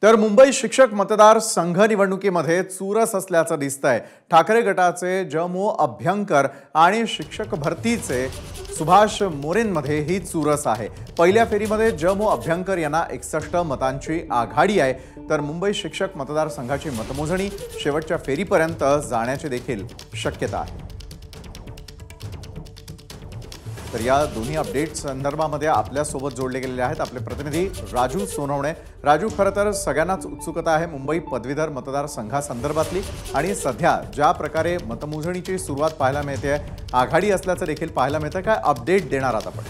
तर मुंबई शिक्षक मतदार संघ निवडणुकीमध्ये चुरस असल्याचं दिसतंय। ठाकरे गटाचे जमो अभ्यंकर आणि शिक्षक भरतीचे सुभाष मोरेंमध्ये ही चुरस आहे। पहिल्या फेरीमध्ये जमो अभ्यंकर यांना 61 मतांची आघाडी आहे, तर मुंबई शिक्षक मतदार संघाची मतमोजणी शेवटच्या फेरीपर्यंत जाण्याची देखील शक्यता आहे। तर या दोन्ही अपडेट्स संदर्भामध्ये आपल्या सोबत जोडले गेलेले आहेत आपले प्रतिनिधी राजू सोनवणे। राजू, खरं तर सगळ्यांनाच उत्सुकता आहे मुंबई पदवीधर मतदार संघासंदर्भातली, आणि सध्या ज्या प्रकारे मतमोजणीची सुरुवात पाहायला मिळते, आघाडी असल्याचं देखील पाहायला मिळतं। काय अपडेट देणार आहात आपण?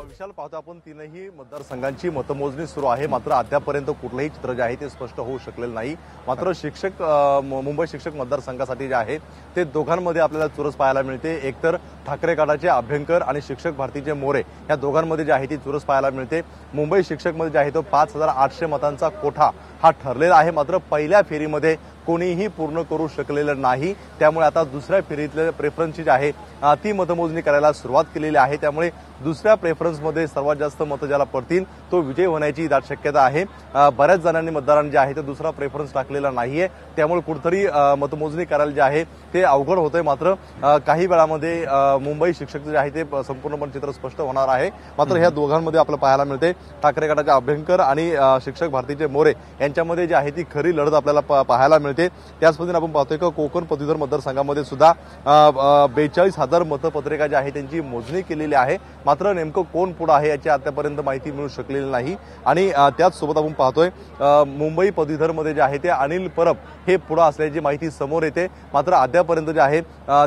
विशाल, पाहतो आपण तीनही मतदारसंघांची मतमोजणी सुरू आहे, मात्र अद्यापर्यंत कुठलंही चित्र जे आहे ते स्पष्ट होऊ शकलेलं नाही। मात्र मुंबई शिक्षक मतदारसंघासाठी जे आहे ते दोघांमध्ये आपल्याला चुरस पाहायला मिळते। एकतर ठाकरे गटाचे अभ्यंकर आणि शिक्षक भारतीचे मोरे या दोघांमध्ये जे आहे ती चुरस पाहायला मिळते। मुंबई शिक्षकमध्ये जे आहे तो 5800 मतांचा कोठा हा ठरलेला आहे, मात्र पहिल्या फेरीमध्ये कोणीही पूर्ण करू शकलेलं नाही। त्यामुळे आता दुसऱ्या फेरीतल्या प्रेफरन्सची जी आहे ती मतमोजणी करायला सुरुवात केलेली आहे। त्यामुळे दुसऱ्या प्रेफरन्समध्ये सर्वात जास्त मतं ज्याला पडतील तो विजय होण्याची दाट शक्यता आहे। बऱ्याच जणांनी मतदारांनी जे आहे ते दुसरा प्रेफरन्स टाकलेला नाहीये, त्यामुळे कुठेतरी मतमोजणी करायला जे आहे ते अवघड होतंय। मात्र काही वेळामध्ये मुंबई शिक्षक जे आहे ते संपूर्णपणे चित्र स्पष्ट होणार आहे। मात्र ह्या दोघांमध्ये आपल्याला पाहायला मिळते ठाकरे गटाचे अभ्यंकर आणि शिक्षक भारतीचे मोरे यांच्यामध्ये जी आहे ती खरी लढत आपल्याला पाहायला मिळते। त्याच पद्धतीने आपण पाहतोय की कोकण पदवीधर मतदारसंघामध्ये सुद्धा 42,000 मतपत्रिका जी आहे त्यांची मोजणी केलेली आहे, मात्र नेमकं कोण पुढे आहे याची आतापर्यंत माहिती मिळू शकलेली नाही। आणि त्याच सोबत आपण पाहतोय मुंबई पदवीधर मध्ये जे आहे ते अनिल परब हे पुढे असल्याची माहिती समोर येते, मात्र अद्यापर्यंत जे आहे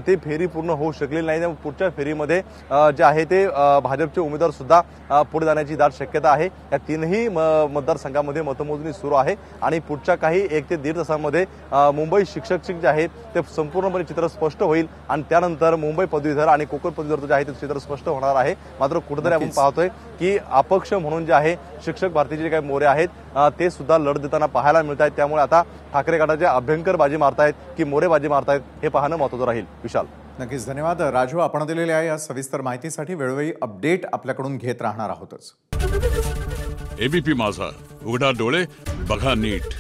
ते फेरी पूर्ण होऊ शकलेली नाही। त्यामुळे पुढच्या फेरीमध्ये जे आहे ते भाजपचे उमेदवार सुद्धा पुढे जाण्याची दाट शक्यता आहे। या तीनही मतदारसंघामध्ये मतमोजणी सुरू आहे आणि पुढच्या काही 1 ते 1.5 तासामध्ये मुंबई शिक्षक जे आहे ते संपूर्णपणे चित्र स्पष्ट होईल आणि त्यानंतर मुंबई पदवीधर आणि कोकण पदवीधर जे आहे ते चित्र स्पष्ट होणार आहे। मात्र कुठेतरी आपण पाहतोय की अपक्ष म्हणून जे आहे शिक्षक भारतीचे जे काही मोरे आहेत ते सुद्धा लढत देताना पाहायला मिळत आहेत। त्यामुळे आता ठाकरे गटाचे अभ्यंकर बाजी मारतायत की मोरे बाजी मारतायत हे पाहणं महत्त्वाचं राहील। विशाल, नक्कीच धन्यवाद राजू, आपण दिलेल्या या सविस्तर माहितीसाठी। वेळोवेळी अपडेट आपल्याकडून घेत राहणार आहोतच। एबीपी माझा, उघडा डोळे बघा नीट।